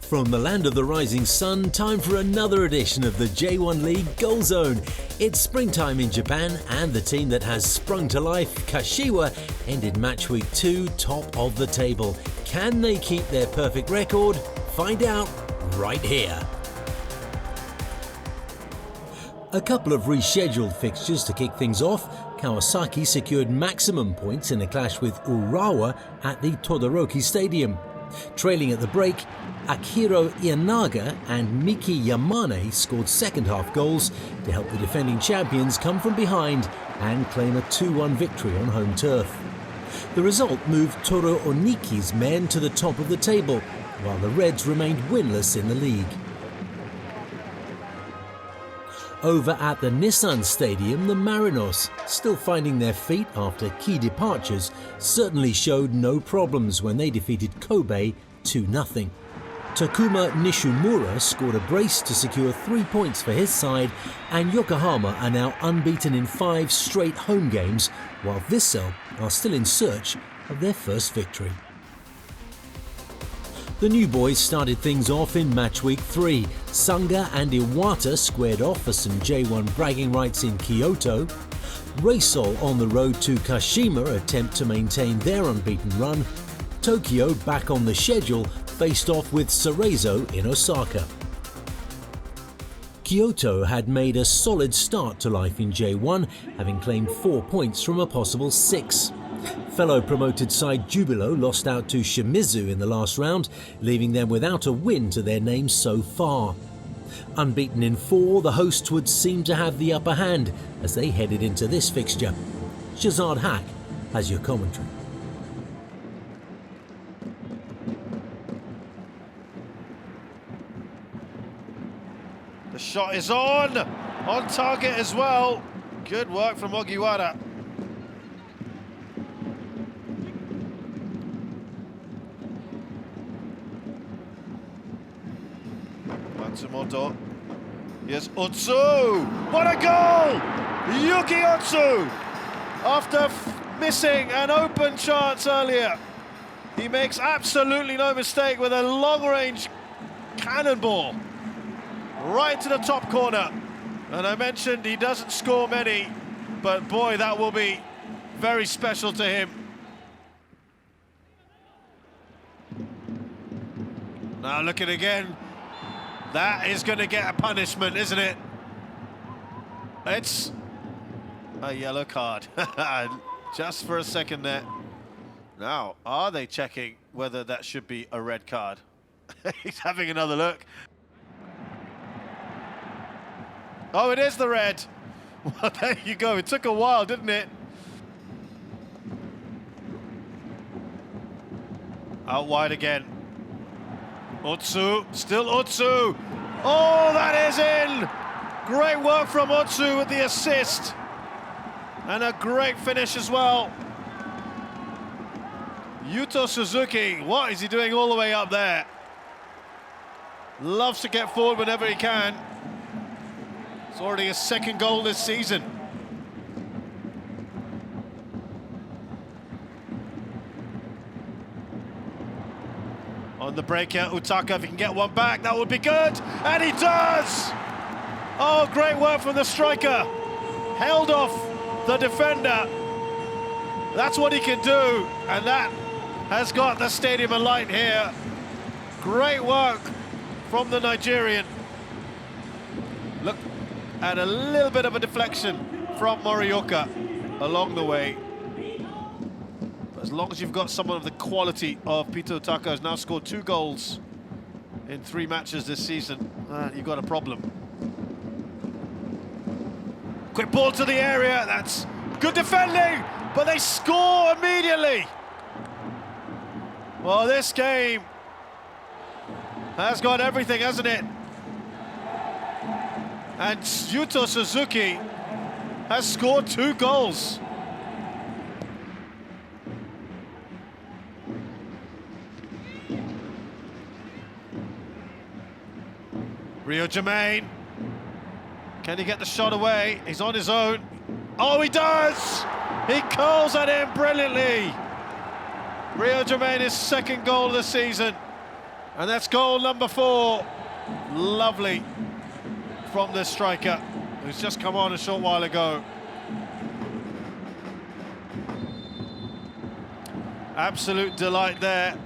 From the land of the rising sun, time for another edition of the J1 League Goal Zone. It's springtime in Japan, and the team that has sprung to life, Kashiwa, ended Matchweek 2 top of the table. Can they keep their perfect record? Find out right here. A couple of rescheduled fixtures to kick things off. Kawasaki secured maximum points in a clash with Urawa at the Todoroki Stadium. Trailing at the break, Akihiro Ianaga and Miki Yamane scored second-half goals to help the defending champions come from behind and claim a 2-1 victory on home turf. The result moved Toru Oniki's men to the top of the table, while the Reds remained winless in the league. Over at the Nissan Stadium, the Marinos, still finding their feet after key departures, certainly showed no problems when they defeated Kobe 2-0. Takuma Nishimura scored a brace to secure 3 points for his side, and Yokohama are now unbeaten in 5 straight home games, while Vissel are still in search of their first victory. The new boys started things off in Matchweek 3. Sanga and Iwata squared off for some J1 bragging rights in Kyoto. Reysol on the road to Kashima attempt to maintain their unbeaten run. Tokyo, back on the schedule, faced off with Cerezo in Osaka. Kyoto had made a solid start to life in J1, having claimed 4 points from a possible 6. Fellow promoted side Jubilo lost out to Shimizu in the last round, leaving them without a win to their names so far. Unbeaten in 4, the hosts would seem to have the upper hand as they headed into this fixture. Shazad Haq has your commentary. The shot is on target as well. Good work from Ogiwara. Matsumoto. Here's Otsu. What a goal! Yuki Otsu! After missing an open chance earlier, he makes absolutely no mistake with a long-range cannonball right to the top corner. And I mentioned he doesn't score many, but boy, that will be very special to him. Now look at it again. That is going to get a punishment, isn't it? It's a yellow card. Just for a second there. Now, are they checking whether that should be a red card? He's having another look. Oh, it is the red. Well, there you go. It took a while, didn't it? Out wide again. Otsu, still Otsu. Oh, that is in. Great work from Otsu with the assist. And a great finish as well. Yuto Suzuki, what is he doing all the way up there? Loves to get forward whenever he can. It's already his second goal this season. On the breakout, Utaka, if he can get one back, that would be good. And he does! Oh, great work from the striker. Held off the defender. That's what he can do. And that has got the stadium alight here. Great work from the Nigerian. Look at a little bit of a deflection from Morioka along the way. As long as you've got someone of the quality of Pito Utaka, who's now scored 2 goals in 3 matches this season, you've got a problem. Quick ball to the area, that's good defending, but they score immediately. Well, this game has got everything, hasn't it? And Yuto Suzuki has scored 2 goals. Rio Jermaine, can he get the shot away? He's on his own. Oh, he does! He curls at him brilliantly. Rio Jermaine, his second goal of the season. And that's goal number 4. Lovely from this striker, who's just come on a short while ago. Absolute delight there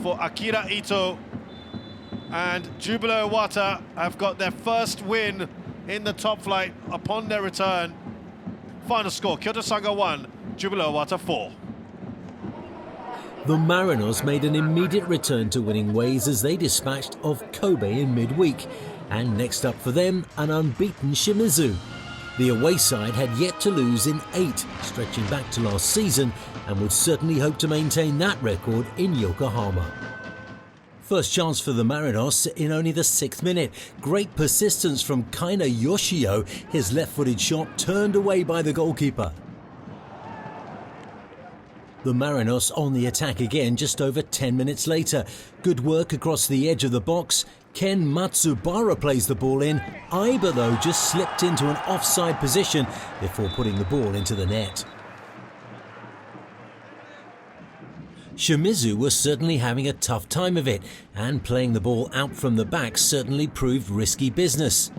for Akira Ito. And Jubilo Iwata have got their first win in the top flight upon their return. Final score, Kyoto Saga 1, Jubilo Iwata 4. The Mariners made an immediate return to winning ways as they dispatched of Kobe in midweek. And next up for them, an unbeaten Shimizu. The away side had yet to lose in 8, stretching back to last season, and would certainly hope to maintain that record in Yokohama. First chance for the Mariners in only the 6th minute. Great persistence from Kaina Yoshio, his left-footed shot turned away by the goalkeeper. The Mariners on the attack again just over 10 minutes later. Good work across the edge of the box. Ken Matsubara plays the ball in. Aiba, though, just slipped into an offside position before putting the ball into the net. Shimizu was certainly having a tough time of it, and playing the ball out from the back certainly proved risky business.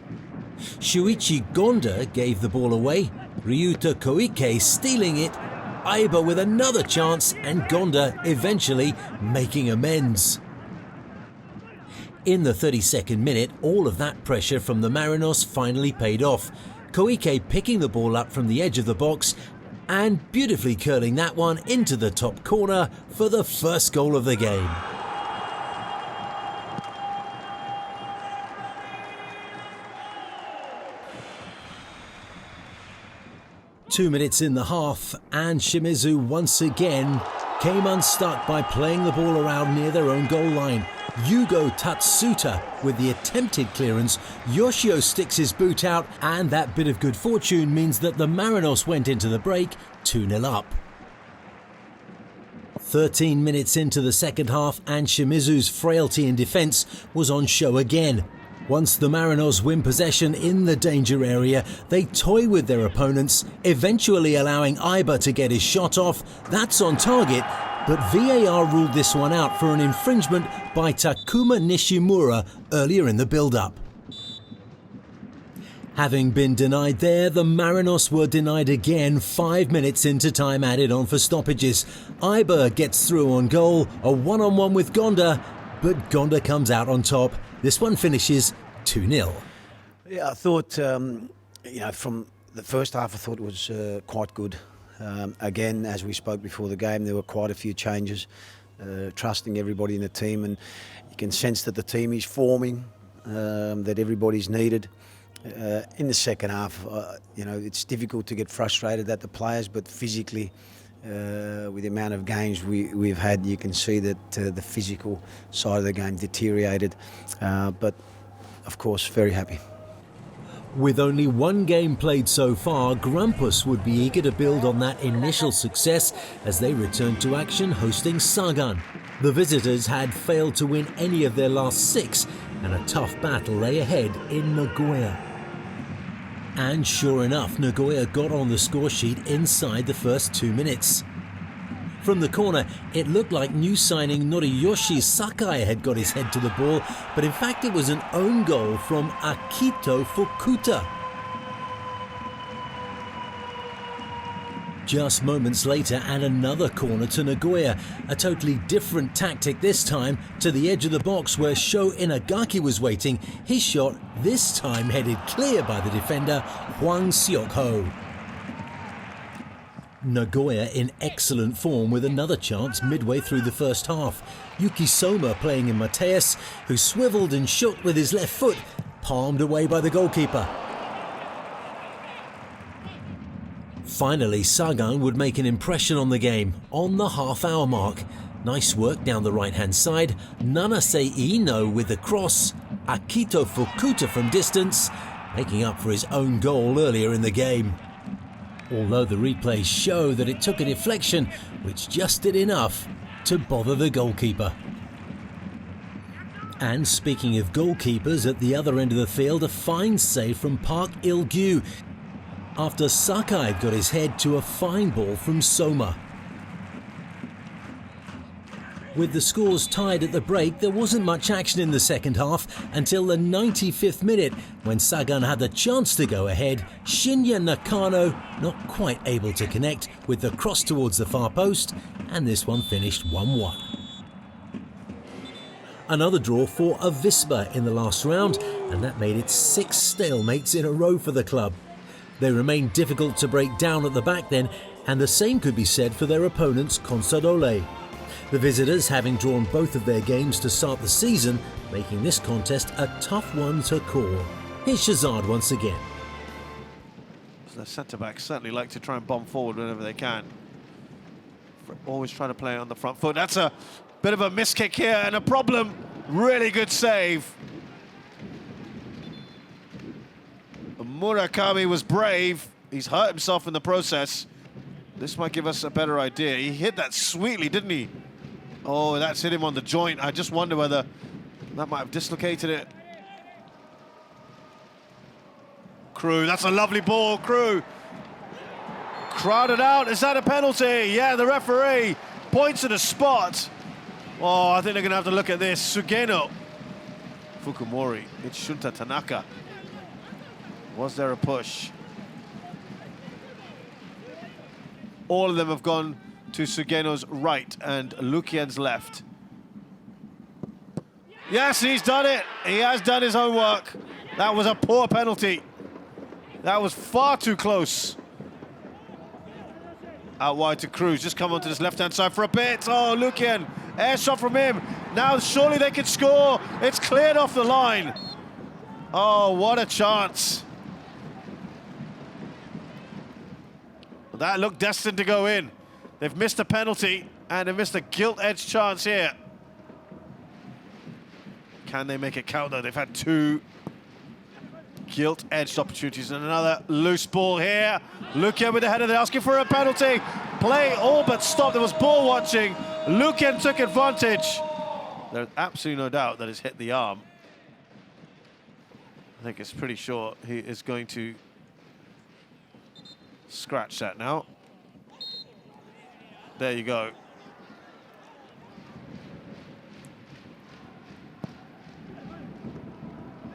Shuichi Gonda gave the ball away, Ryuta Koike stealing it, Aiba with another chance, and Gonda eventually making amends. In the 32nd minute, all of that pressure from the Mariners finally paid off. Koike picking the ball up from the edge of the box and beautifully curling that one into the top corner for the first goal of the game. Two minutes in the half, and Shimizu once again came unstuck by playing the ball around near their own goal line. Yugo Tatsuta with the attempted clearance. Yoshio sticks his boot out, and that bit of good fortune means that the Mariners went into the break 2-0 up. 13 minutes into the second half, and Shimizu's frailty in defence was on show again. Once the Mariners win possession in the danger area, they toy with their opponents, eventually allowing Aiba to get his shot off. That's on target, but VAR ruled this one out for an infringement by Takuma Nishimura earlier in the build-up. Having been denied there, the Mariners were denied again 5 minutes into time added on for stoppages. Aiba gets through on goal, a one-on-one with Gonda, but Gonda comes out on top. This one finishes 2-0. Yeah, I thought, from the first half, I thought it was quite good. Again, as we spoke before the game, there were quite a few changes, trusting everybody in the team, and you can sense that the team is forming, that everybody's needed. In the second half, it's difficult to get frustrated at the players, but physically, with the amount of games we've had, you can see that the physical side of the game deteriorated. But, of course, very happy. With only one game played so far, Grampus would be eager to build on that initial success as they return to action hosting Sagan. The visitors had failed to win any of their last 6, and a tough battle lay ahead in Nagoya. And sure enough, Nagoya got on the score sheet inside the first 2 minutes. From the corner, it looked like new signing Noriyoshi Sakai had got his head to the ball, but in fact it was an own goal from Akito Fukuta. Just moments later, and another corner to Nagoya, a totally different tactic this time, to the edge of the box where Sho Inagaki was waiting. His shot, this time headed clear by the defender, Hwang Seok-ho. Nagoya in excellent form with another chance midway through the first half. Yuki Soma playing in Mateus, who swiveled and shot with his left foot, palmed away by the goalkeeper. Finally, Sagan would make an impression on the game on the half-hour mark. Nice work down the right-hand side. Nanase Ino with the cross. Akito Fukuta from distance, making up for his own goal earlier in the game. Although the replays show that it took a deflection, which just did enough to bother the goalkeeper. And speaking of goalkeepers, at the other end of the field, a fine save from Park Il-gyu, after Sakai got his head to a fine ball from Soma. With the scores tied at the break, there wasn't much action in the second half until the 95th minute, when Sagan had the chance to go ahead. Shinya Nakano not quite able to connect with the cross towards the far post, and this one finished 1-1. Another draw for Avispa in the last round, and that made it 6 stalemates in a row for the club. They remained difficult to break down at the back then, and the same could be said for their opponents Consadole. The visitors having drawn both of their games to start the season, making this contest a tough one to call. Here's Shazad once again. The centre-backs certainly like to try and bomb forward whenever they can. Always trying to play on the front foot. That's a bit of a miss kick here and a problem. Really good save. Murakami was brave. He's hurt himself in the process. This might give us a better idea. He hit that sweetly, didn't he? Oh, that's hit him on the joint. I just wonder whether that might have dislocated it. Crew, that's a lovely ball, Crew. Crowded out, is that a penalty? Yeah, the referee points at a spot. Oh, I think they're gonna have to look at this. Sugeno. Fukumori, it's Shunta Tanaka. Was there a push? All of them have gone to Sugeno's right and Lukian's left. Yes, he's done it. He has done his own work. That was a poor penalty. That was far too close. Out wide to Cruz, just come onto this left-hand side for a bit. Oh, Lukian, air shot from him. Now surely they could score. It's cleared off the line. Oh, what a chance. That looked destined to go in. They've missed a penalty and they've missed a gilt-edged chance here. Can they make it count though? They've had 2 gilt-edged opportunities and another loose ball here. Lukian with the header, they're asking for a penalty. Play all but stopped. There was ball watching. Lukian took advantage. There's absolutely no doubt that it's hit the arm. I think it's pretty sure he is going to scratch that now. There you go.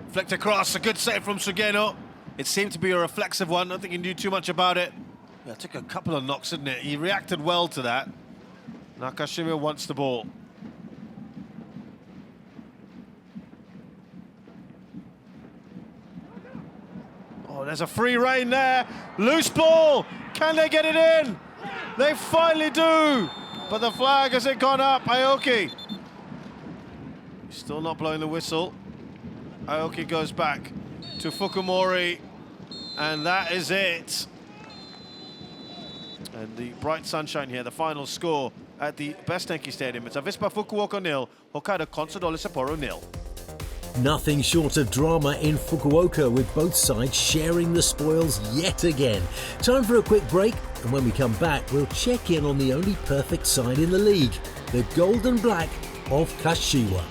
Flicked across, a good save from Sugeno. It seemed to be a reflexive one. I don't think he knew too much about it. Yeah, it took a couple of knocks, didn't it? He reacted well to that. Nakashima wants the ball. Oh, there's a free rein there. Loose ball. Can they get it in? They finally do. But the flag hasn't gone up. Aoki. Still not blowing the whistle. Aoki goes back to Fukumori. And that is it. And the bright sunshine here, the final score at the Bestenki Stadium. It's Avispa Fukuoka 0, Hokkaido Consadole Sapporo 0. Nothing short of drama in Fukuoka, with both sides sharing the spoils yet again. Time for a quick break, and when we come back, we'll check in on the only perfect side in the league, the Gold and Black of Kashiwa.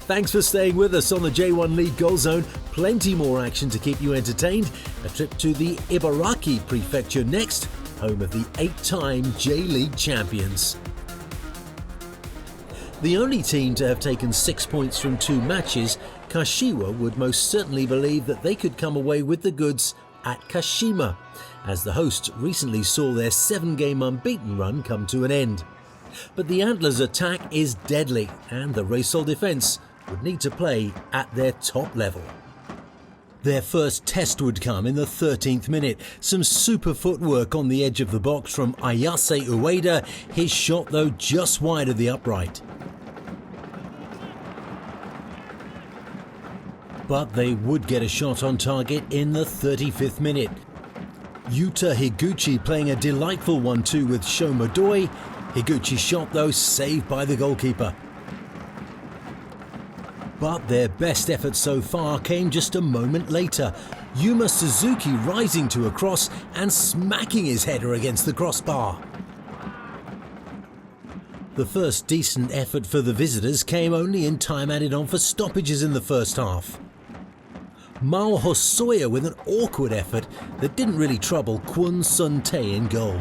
Thanks for staying with us on the J1 League Goal Zone. Plenty more action to keep you entertained. A trip to the Ibaraki Prefecture next, home of the 8-time J.League champions. The only team to have taken 6 points from 2 matches, Kashiwa would most certainly believe that they could come away with the goods at Kashima, as the hosts recently saw their 7-game unbeaten run come to an end. But the Antlers' attack is deadly, and the Reysol defence would need to play at their top level. Their first test would come in the 13th minute. Some super footwork on the edge of the box from Ayase Ueda, his shot though just wide of the upright. But they would get a shot on target in the 35th minute. Yuta Higuchi playing a delightful 1-2 with Shomodoi. Higuchi's shot though saved by the goalkeeper. But their best effort so far came just a moment later. Yuma Suzuki rising to a cross and smacking his header against the crossbar. The first decent effort for the visitors came only in time added on for stoppages in the first half. Mao Hosoya with an awkward effort that didn't really trouble Kwon Sun-tae in goal.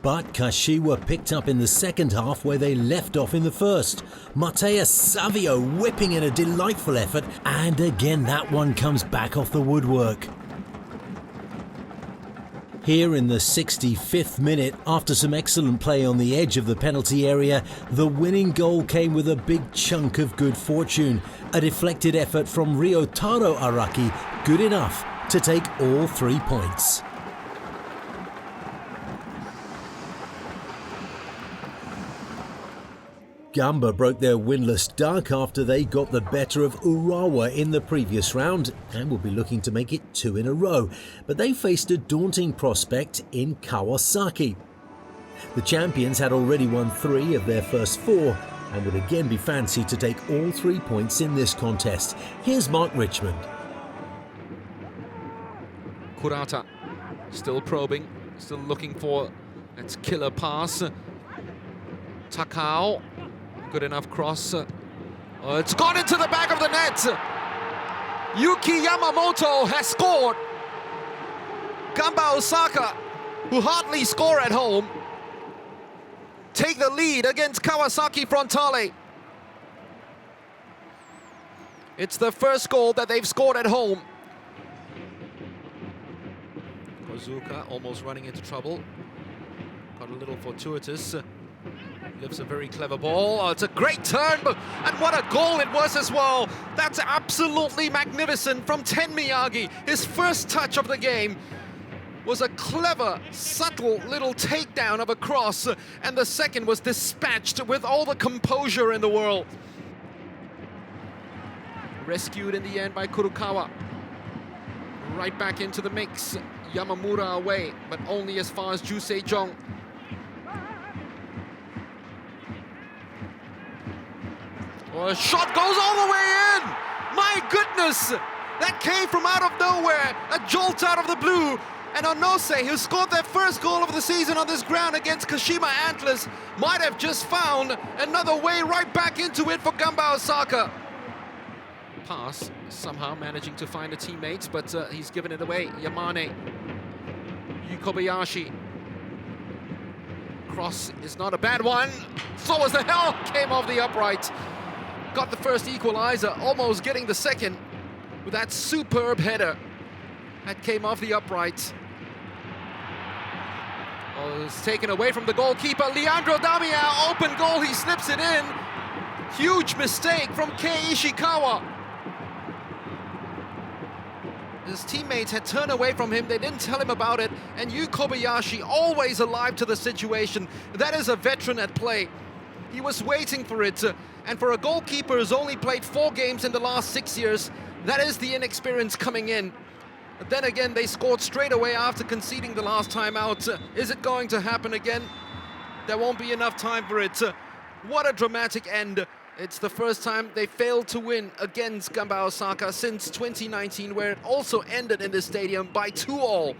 But Kashiwa picked up in the second half where they left off in the first. Mateus Savio whipping in a delightful effort, and again that one comes back off the woodwork. Here in the 65th minute, after some excellent play on the edge of the penalty area, the winning goal came with a big chunk of good fortune. A deflected effort from Ryotaro Araki, good enough to take all 3 points. Gamba broke their winless duck after they got the better of Urawa in the previous round and will be looking to make it 2 in a row, but they faced a daunting prospect in Kawasaki. The champions had already won 3 of their first 4 and would again be fancied to take all 3 points in this contest. Here's Mark Richmond. Kurata still probing, still looking for that killer pass. Takao. Good enough cross. It's gone into the back of the net. Yuki Yamamoto has scored. Gamba Osaka, who hardly score at home, take the lead against Kawasaki Frontale. It's the first goal that they've scored at home. Kozuka almost running into trouble. Got a little fortuitous. Lives a very clever ball. Oh, it's a great turn, and what a goal it was as well. That's absolutely magnificent from Ten Miyagi. His first touch of the game was a clever, subtle little takedown of a cross, and the second was dispatched with all the composure in the world. Rescued in the end by Kurokawa. Right back into the mix. Yamamura away, but only as far as Jusei Jong. Oh, a shot goes all the way in! My goodness! That came from out of nowhere, a jolt out of the blue. And Onose, who scored their first goal of the season on this ground against Kashima Antlers, might have just found another way right back into it for Gamba Osaka. Pass, somehow managing to find a teammate, but he's given it away. Yamane, Yu Kobayashi. Cross is not a bad one. So was the hell, came off the upright. Got the first equalizer, almost getting the second with that superb header. That came off the upright. Oh, it's taken away from the goalkeeper. Leandro Damian, open goal, he slips it in. Huge mistake from Kei Ishikawa. His teammates had turned away from him, they didn't tell him about it, and Yu Kobayashi, always alive to the situation. That is a veteran at play. He was waiting for it, and for a goalkeeper who's only played 4 games in the last 6 years, that is the inexperience coming in. But then again, they scored straight away after conceding the last time out. Is it going to happen again? There won't be enough time for it. What a dramatic end. It's the first time they failed to win against Gamba Osaka since 2019, where it also ended in the stadium by 2-2.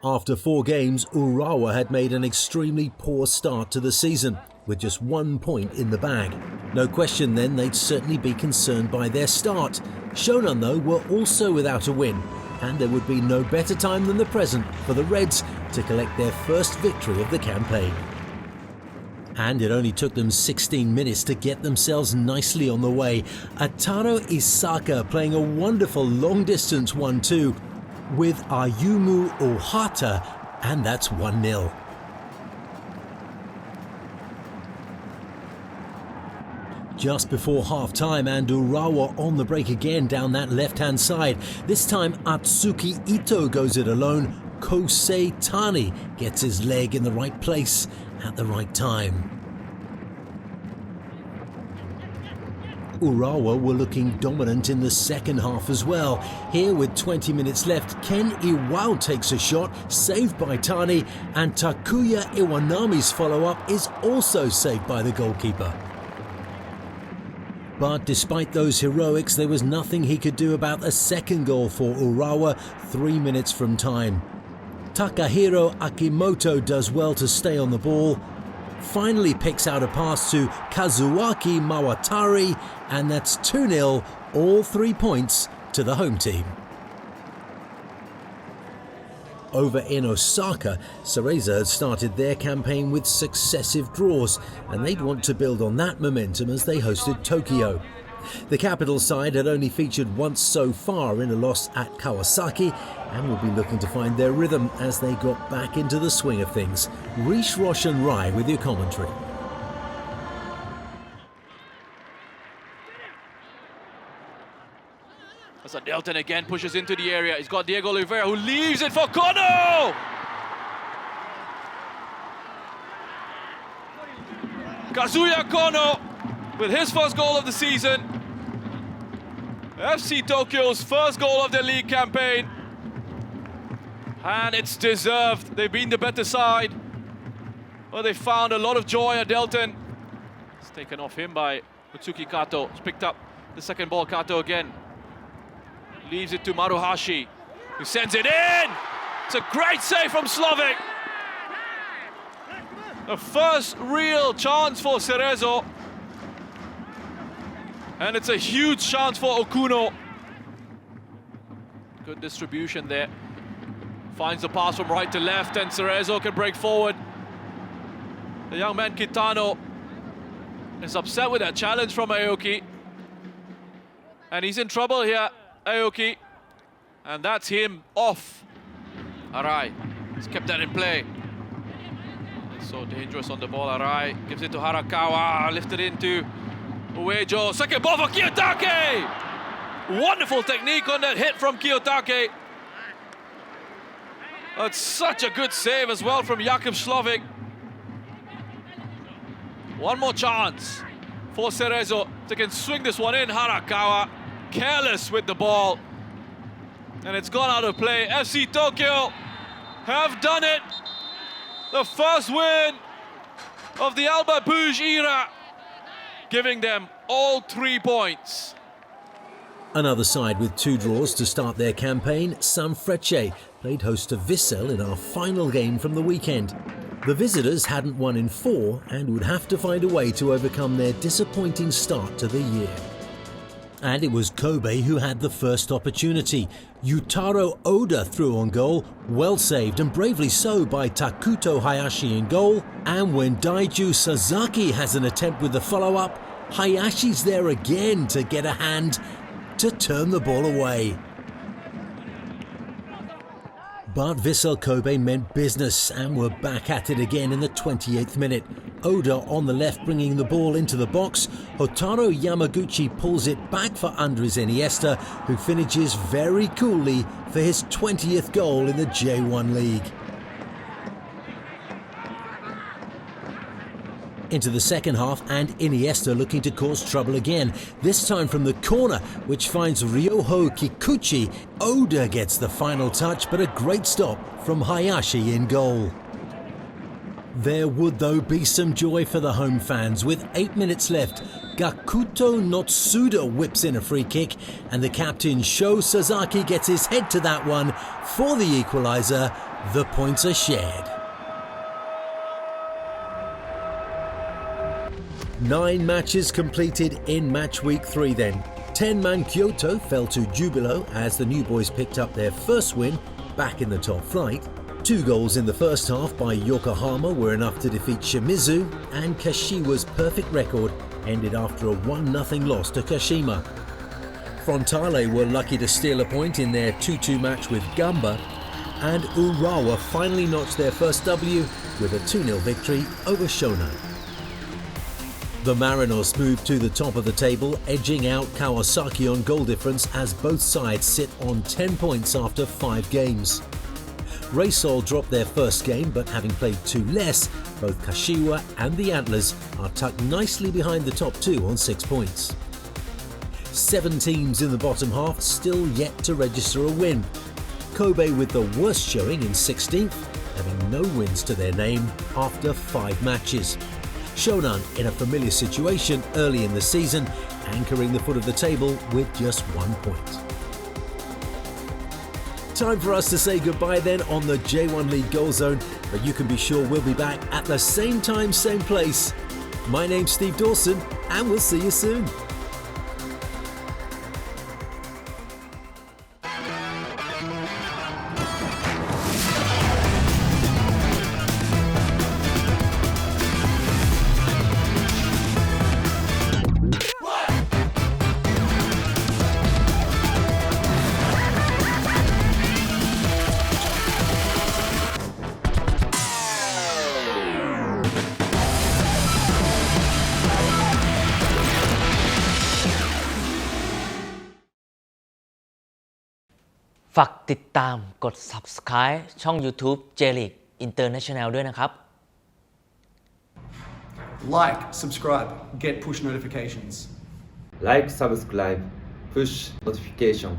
After 4 games, Urawa had made an extremely poor start to the season, with just 1 point in the bag. No question then they'd certainly be concerned by their start. Shonan though were also without a win, and there would be no better time than the present for the Reds to collect their first victory of the campaign. And it only took them 16 minutes to get themselves nicely on the way. Ataro Isaka playing a wonderful long-distance 1-2 with Ayumu Ohata, and that's 1-0. Just before half-time, and Urawa on the break again down that left-hand side. This time Atsuki Ito goes it alone. Kosei Tani gets his leg in the right place at the right time. Urawa were looking dominant in the second half as well. Here with 20 minutes left, Ken Iwao takes a shot, saved by Tani, and Takuya Iwanami's follow-up is also saved by the goalkeeper. But despite those heroics, there was nothing he could do about a second goal for Urawa 3 minutes from time. Takahiro Akimoto does well to stay on the ball, finally picks out a pass to Kazuaki Mawatari, and that's 2-0, all 3 points to the home team. Over in Osaka, Cereza had started their campaign with successive draws, and they'd want to build on that momentum as they hosted Tokyo. The capital side had only featured once so far in a loss at Kawasaki, and will be looking to find their rhythm as they got back into the swing of things. Rish Roshan Rai with your commentary. As Delton again pushes into the area. He's got Diego Oliveira who leaves it for Kono! Kazuya Kono with his first goal of the season. FC Tokyo's first goal of their league campaign. And it's deserved. They've been the better side. Well, they found a lot of joy at Delton. It's taken off him by Mutsuki Kato. He's picked up the second ball, Kato again. Leaves it to Maruhashi, who sends it in! It's a great save from Slovak. The first real chance for Cerezo. And it's a huge chance for Okuno. Good distribution there. Finds the pass from right to left, and Cerezo can break forward. The young man Kitano is upset with that challenge from Aoki. And he's in trouble here, Aoki. And that's him off. Arai, he's kept that in play. So dangerous on the ball, Arai. Gives it to Harakawa, lifted into Uejo. Second ball for Kiyotake! Wonderful technique on that hit from Kiyotake. That's such a good save as well from Jakub Slovak. One more chance for Cerezo. They can swing this one in. Harakawa careless with the ball. And it's gone out of play. FC Tokyo have done it. The first win of the Alba Puig era, giving them all 3 points. Another side with 2 draws to start their campaign, Sanfrecce played host to Vissel in our final game from the weekend. The visitors hadn't won in 4 and would have to find a way to overcome their disappointing start to the year. And it was Kobe who had the first opportunity. Yutaro Oda threw on goal, well saved and bravely so by Takuto Hayashi in goal. And when Daiju Sasaki has an attempt with the follow-up, Hayashi's there again to get a hand to turn the ball away. But Vissel Kobe meant business and were back at it again in the 28th minute. Oda on the left bringing the ball into the box. Hotaru Yamaguchi pulls it back for Andres Iniesta, who finishes very coolly for his 20th goal in the J1 League. Into the second half, and Iniesta looking to cause trouble again, this time from the corner, which finds Ryoho Kikuchi. Oda gets the final touch, but a great stop from Hayashi in goal. There would though be some joy for the home fans. With 8 minutes left, Gakuto Notsuda whips in a free kick, and the captain Sho Sasaki gets his head to that one for the equaliser. The points are shared. 9 matches completed in match week 3 then. 10-man Kyoto fell to Jubilo as the new boys picked up their first win back in the top flight. 2 goals in the first half by Yokohama were enough to defeat Shimizu, and Kashiwa's perfect record ended after a 1-0 loss to Kashima. Frontale were lucky to steal a point in their 2-2 match with Gamba, and Urawa finally notched their first W with a 2-0 victory over Shonan. The Marinos moved to the top of the table, edging out Kawasaki on goal difference as both sides sit on 10 points after 5 games. Reysol dropped their first game, but having played 2 less, both Kashiwa and the Antlers are tucked nicely behind the top 2 on 6 points. 7 teams in the bottom half still yet to register a win. Kobe with the worst showing in 16th, having no wins to their name after 5 matches. Shonan in a familiar situation early in the season, anchoring the foot of the table with just 1 point. Time for us to say goodbye then on the J1 League Goal Zone, but you can be sure we'll be back at the same time, same place. My name's Steve Dawson, and we'll see you soon.ฝากติดตามกด Subscribe ช่อง YouTube J.League International ด้วยนะครับ Like, subscribe, get push notifications. Like, subscribe, push notification.